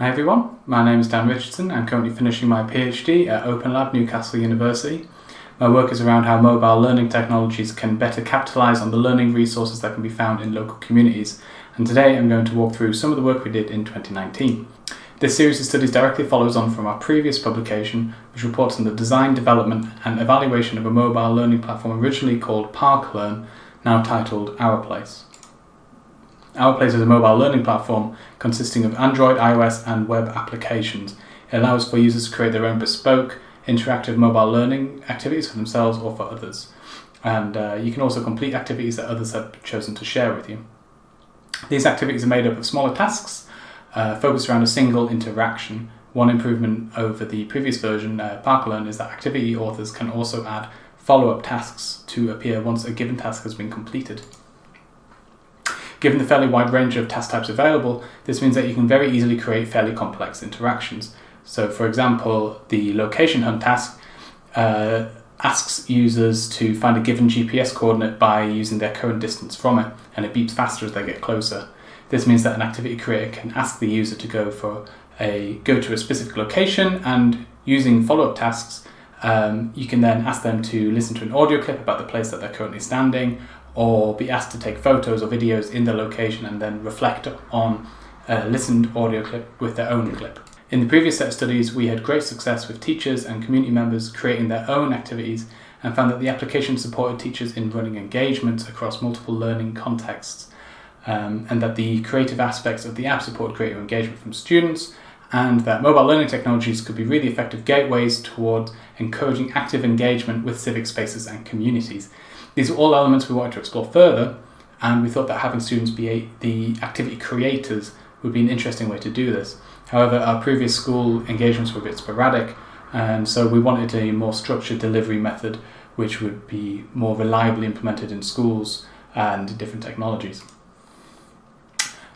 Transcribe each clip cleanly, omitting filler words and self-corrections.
Hi everyone, my name is Dan Richardson. I'm currently finishing my PhD at OpenLab, Newcastle University. My work is around how mobile learning technologies can better capitalise on the learning resources that can be found in local communities. And today I'm going to walk through some of the work we did in 2019. This series of studies directly follows on from our previous publication, which reports on the design, development and evaluation of a mobile learning platform originally called ParkLearn, now titled OurPlace. OurPlace is a mobile learning platform consisting of Android, iOS and web applications. It allows for users to create their own bespoke, interactive mobile learning activities for themselves or for others. And you can also complete activities that others have chosen to share with you. These activities are made up of smaller tasks focused around a single interaction. One improvement over the previous version, ParkLearn, is that activity authors can also add follow-up tasks to appear once a given task has been completed. Given the fairly wide range of task types available, this means that you can very easily create fairly complex interactions. So for example, the location hunt task asks users to find a given GPS coordinate by using their current distance from it, and it beeps faster as they get closer. This means that an activity creator can ask the user to go to a specific location, and using follow-up tasks, you can then ask them to listen to an audio clip about the place that they're currently standing, or be asked to take photos or videos in the location and then reflect on a listened audio clip with their own clip. In the previous set of studies, we had great success with teachers and community members creating their own activities and found that the application supported teachers in running engagements across multiple learning contexts, and that the creative aspects of the app supported greater engagement from students, and that mobile learning technologies could be really effective gateways towards encouraging active engagement with civic spaces and communities. These are all elements we wanted to explore further, and we thought that having students be the activity creators would be an interesting way to do this. However, our previous school engagements were a bit sporadic, and so we wanted a more structured delivery method which would be more reliably implemented in schools and different technologies.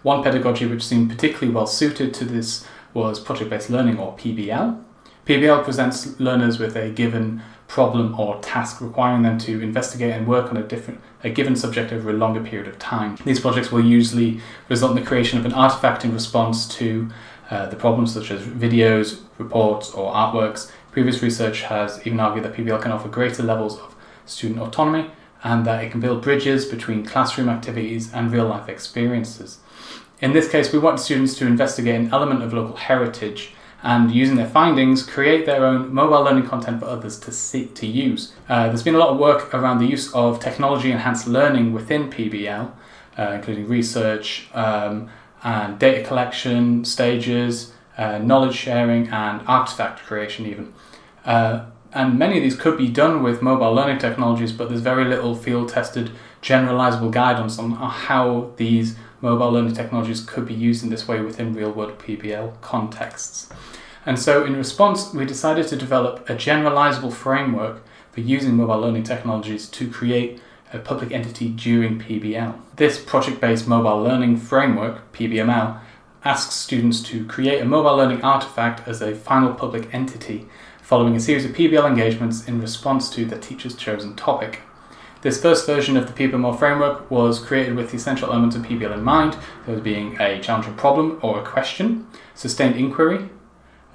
One pedagogy which seemed particularly well suited to this was project-based learning, or PBL. PBL presents learners with a given problem or task requiring them to investigate and work on a given subject over a longer period of time. These projects will usually result in the creation of an artifact in response to the problems, such as videos, reports or artworks. Previous research has even argued that PBL can offer greater levels of student autonomy and that it can build bridges between classroom activities and real-life experiences. In this case, we want students to investigate an element of local heritage and, using their findings, create their own mobile learning content for others to use. There's been a lot of work around the use of technology-enhanced learning within PBL, including research and data collection stages, knowledge sharing and artifact creation even. And many of these could be done with mobile learning technologies, but there's very little field-tested generalizable guidance on how these mobile learning technologies could be used in this way within real-world PBL contexts. And so in response, we decided to develop a generalizable framework for using mobile learning technologies to create a public entity during PBL. This project-based mobile learning framework, PBML, asks students to create a mobile learning artifact as a final public entity following a series of PBL engagements in response to the teacher's chosen topic. This first version of the PBML framework was created with the essential elements of PBL in mind, those being a challenging problem or a question, sustained inquiry,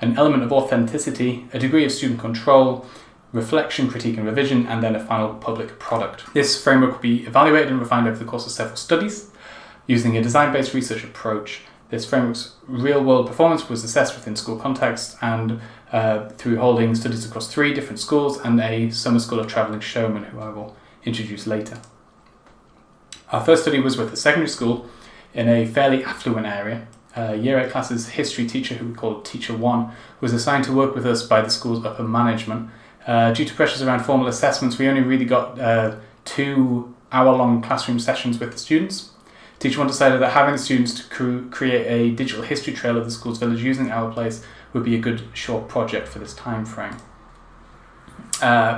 an element of authenticity, a degree of student control, reflection, critique and revision, and then a final public product. This framework will be evaluated and refined over the course of several studies using a design-based research approach. This framework's real-world performance was assessed within school context and through holding studies across 3 different schools and a summer school of Travelling Showmen, who I will introduce later. Our first study was with a secondary school in a fairly affluent area. Year 8 class's history teacher, who we called Teacher 1, was assigned to work with us by the school's upper management. Due to pressures around formal assessments, we only really got 2 hour-long classroom sessions with the students. Teacher 1 decided that having the students to create a digital history trail of the school's village using OurPlace would be a good short project for this time frame.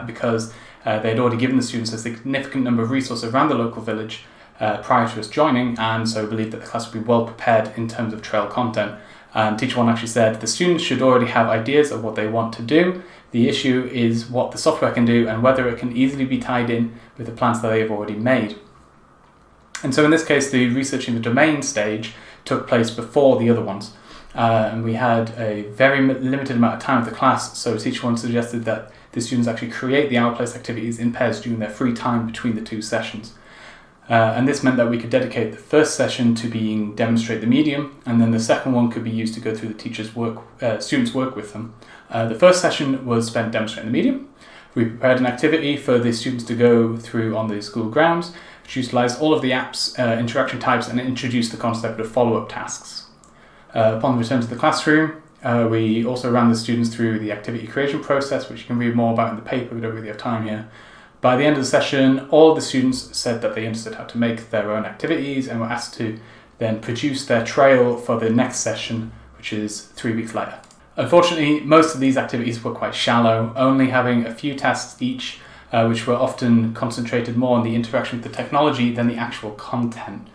Because they had already given the students a significant number of resources around the local village prior to us joining, and so believed that the class would be well prepared in terms of trail content. And Teacher 1 actually said the students should already have ideas of what they want to do. The issue is what the software can do and whether it can easily be tied in with the plans that they have already made. And so in this case, the research in the domain stage took place before the other ones. and we had a very limited amount of time with the class, so teacher one suggested that the students actually create the OurPlace activities in pairs during their free time between the two sessions. And this meant that we could dedicate the first session to being demonstrate the medium, and then the second one could be used to go through the teacher's work, students' work with them. The first session was spent demonstrating the medium. We prepared an activity for the students to go through on the school grounds, which utilised all of the app's interaction types and introduced the concept of follow-up tasks. Upon return to the classroom, we also ran the students through the activity creation process, which you can read more about in the paper. We don't really have time here. By the end of the session, all of the students said that they understood how to make their own activities and were asked to then produce their trail for the next session, which is 3 weeks later. Unfortunately, most of these activities were quite shallow, only having a few tasks each, which were often concentrated more on the interaction with the technology than the actual content.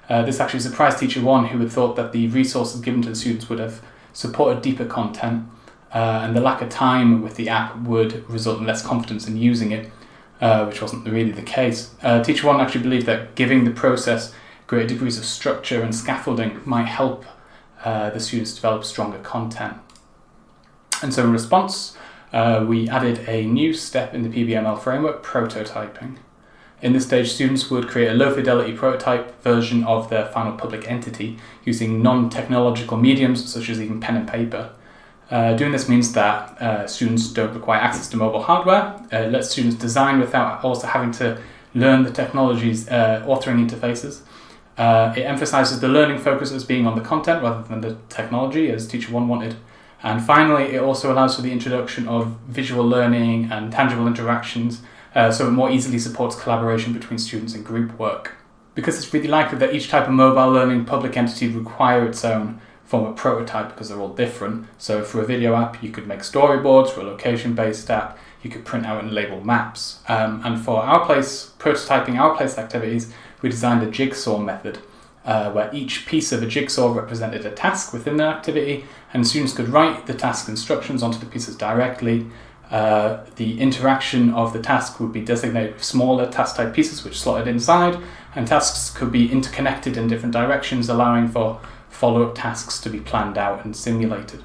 This actually surprised teacher one, who had thought that the resources given to the students would have supported deeper content, and the lack of time with the app would result in less confidence in using it, which wasn't really the case. Teacher one actually believed that giving the process greater degrees of structure and scaffolding might help the students develop stronger content. And so in response, we added a new step in the PBML framework, prototyping. In this stage, students would create a low-fidelity prototype version of their final public entity using non-technological mediums such as even pen and paper. Doing this means that students don't require access to mobile hardware. It lets students design without also having to learn the technology's authoring interfaces. It emphasises the learning focus as being on the content rather than the technology, as teacher one wanted. And finally, it also allows for the introduction of visual learning and tangible interactions, so it more easily supports collaboration between students and group work. Because it's really likely that each type of mobile learning public entity would require its own form of prototype because they're all different. So for a video app, you could make storyboards. For a location-based app, you could print out and label maps. And for OurPlace, prototyping OurPlace activities, we designed a jigsaw method where each piece of a jigsaw represented a task within the activity, and students could write the task instructions onto the pieces directly. The interaction of the task would be designated with smaller task-type pieces which slotted inside, and tasks could be interconnected in different directions, allowing for follow-up tasks to be planned out and simulated.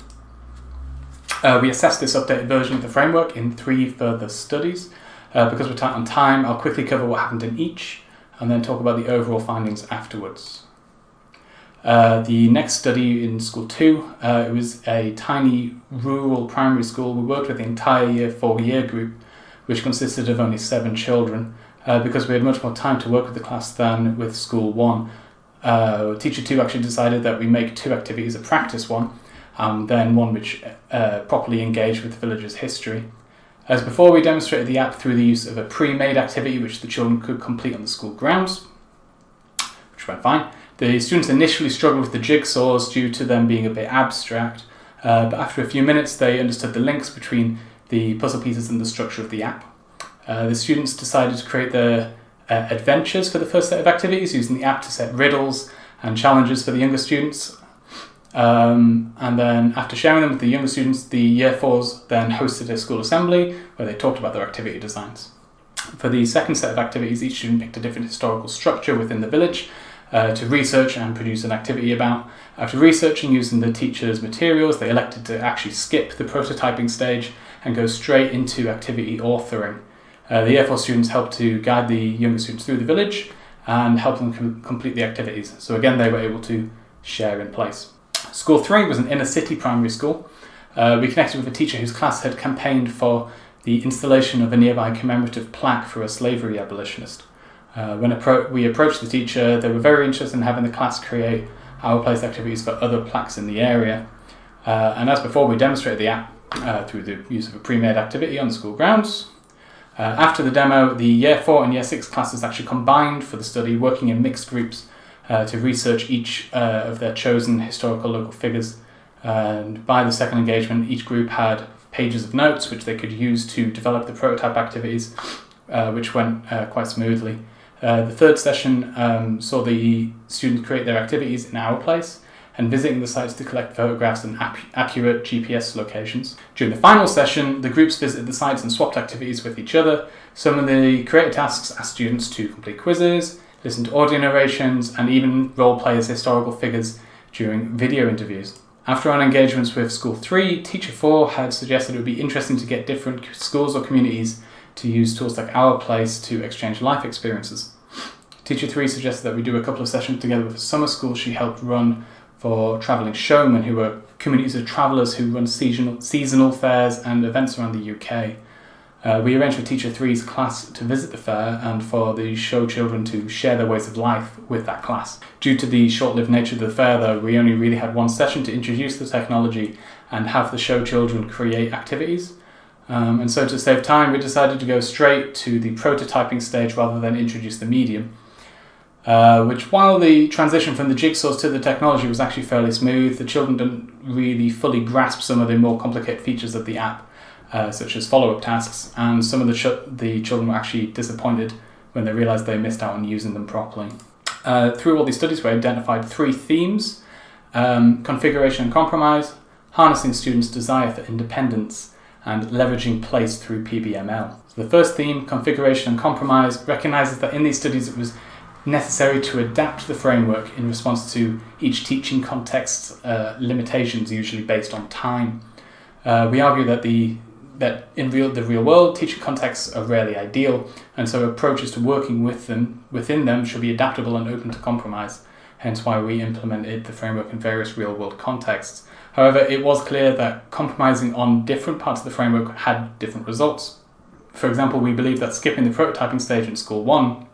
We assessed this updated version of the framework in 3 further studies. Because we're tight on time, I'll quickly cover what happened in each, and then talk about the overall findings afterwards. The next study in School 2, it was a tiny rural primary school. We worked with the entire Year 4 year group, which consisted of only 7 children, because we had much more time to work with the class than with School 1. Teacher 2 actually decided that we make 2 activities, a practice one, and then one which properly engaged with the village's history. As before, we demonstrated the app through the use of a pre-made activity which the children could complete on the school grounds, which went fine. The students initially struggled with the jigsaws due to them being a bit abstract, but after a few minutes they understood the links between the puzzle pieces and the structure of the app. The students decided to create their adventures for the first set of activities, using the app to set riddles and challenges for the younger students. And then after sharing them with the younger students, the Year 4s then hosted a school assembly where they talked about their activity designs. For the second set of activities, each student picked a different historical structure within the village to research and produce an activity about. After researching using the teacher's materials, they elected to actually skip the prototyping stage and go straight into activity authoring. The Year 4 students helped to guide the younger students through the village and help them complete the activities. So again, they were able to share in place. School 3 was an inner city primary school. We connected with a teacher whose class had campaigned for the installation of a nearby commemorative plaque for a slavery abolitionist. When we approached the teacher, they were very interested in having the class create OurPlace activities for other plaques in the area. And as before, we demonstrated the app through the use of a pre-made activity on the school grounds. After the demo, the Year 4 and Year 6 classes actually combined for the study, working in mixed groups to research each of their chosen historical local figures. And by the second engagement, each group had pages of notes which they could use to develop the prototype activities, which went quite smoothly. The third session saw the students create their activities in OurPlace and visiting the sites to collect photographs and accurate GPS locations. During the final session, the groups visited the sites and swapped activities with each other. Some of the creative tasks asked students to complete quizzes, listen to audio narrations, and even role play as historical figures during video interviews. After our engagements with School 3, Teacher 4 had suggested it would be interesting to get different schools or communities to use tools like OurPlace to exchange life experiences. Teacher 3 suggested that we do a couple of sessions together with a summer school she helped run for Travelling Showmen, who are communities of travellers who run seasonal fairs and events around the UK. We arranged for Teacher 3's class to visit the fair and for the show children to share their ways of life with that class. Due to the short-lived nature of the fair, though, we only really had one session to introduce the technology and have the show children create activities. And so to save time, we decided to go straight to the prototyping stage rather than introduce the medium. Which, while the transition from the jigsaws to the technology was actually fairly smooth, the children didn't really fully grasp some of the more complicated features of the app, such as follow-up tasks, and some of the children were actually disappointed when they realised they missed out on using them properly. Through all these studies, we identified 3 themes: configuration and compromise, harnessing students' desire for independence, and leveraging place through PBML. So the first theme, configuration and compromise, recognises that in these studies it was necessary to adapt the framework in response to each teaching context's limitations, usually based on time. We argue that in the real world, teaching contexts are rarely ideal, and so approaches to working within them should be adaptable and open to compromise, hence why we implemented the framework in various real-world contexts. However, it was clear that compromising on different parts of the framework had different results. For example, we believe that skipping the prototyping stage in School 1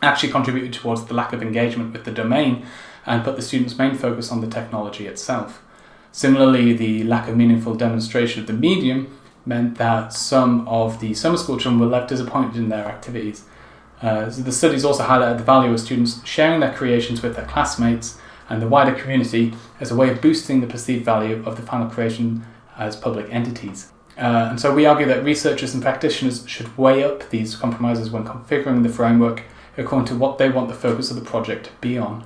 actually contributed towards the lack of engagement with the domain and put the students' main focus on the technology itself. Similarly, the lack of meaningful demonstration of the medium meant that some of the summer school children were left disappointed in their activities. So the studies also highlighted the value of students sharing their creations with their classmates and the wider community as a way of boosting the perceived value of the final creation as public entities. And so we argue that researchers and practitioners should weigh up these compromises when configuring the framework according to what they want the focus of the project to be on,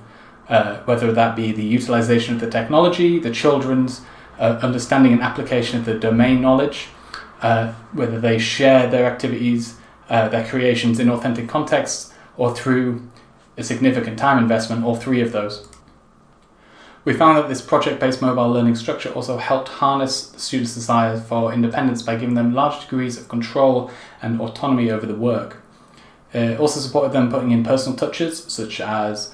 whether that be the utilisation of the technology, the children's understanding and application of the domain knowledge, whether they share their activities, their creations in authentic contexts, or through a significant time investment, all 3 of those. We found that this project-based mobile learning structure also helped harness the students' desire for independence by giving them large degrees of control and autonomy over the work. It also supported them putting in personal touches, such as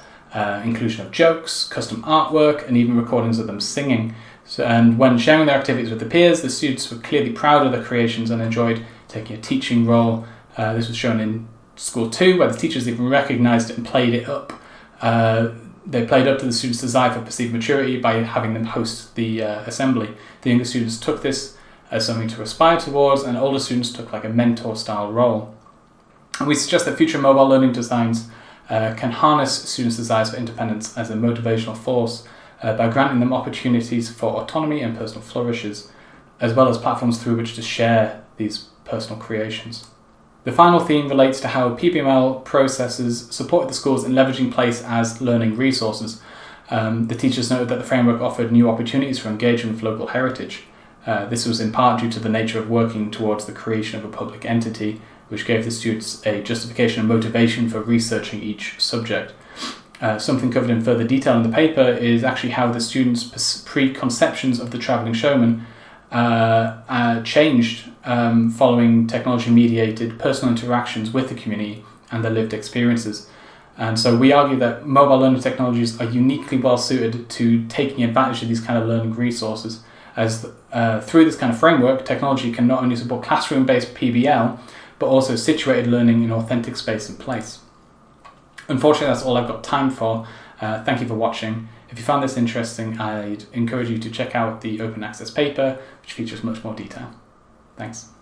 inclusion of jokes, custom artwork, and even recordings of them singing. And when sharing their activities with the peers, the students were clearly proud of their creations and enjoyed taking a teaching role. This was shown in School 2, where the teachers even recognised it and played it up. They played up to the students' desire for perceived maturity by having them host the assembly. The younger students took this as something to aspire towards, and older students took like a mentor-style role. And we suggest that future mobile learning designs can harness students' desires for independence as a motivational force by granting them opportunities for autonomy and personal flourishes, as well as platforms through which to share these personal creations. The final theme relates to how PBML processes supported the schools in leveraging place as learning resources. The teachers noted that the framework offered new opportunities for engagement with local heritage. This was in part due to the nature of working towards the creation of a public entity, which gave the students a justification and motivation for researching each subject. Something covered in further detail in the paper is actually how the students' preconceptions of the Travelling Showman changed following technology-mediated personal interactions with the community and their lived experiences. And so we argue that mobile learning technologies are uniquely well suited to taking advantage of these kind of learning resources, as through this kind of framework, technology can not only support classroom-based PBL, but also situated learning in authentic space and place. Unfortunately, that's all I've got time for. Thank you for watching. If you found this interesting, I'd encourage you to check out the open access paper, which features much more detail. Thanks.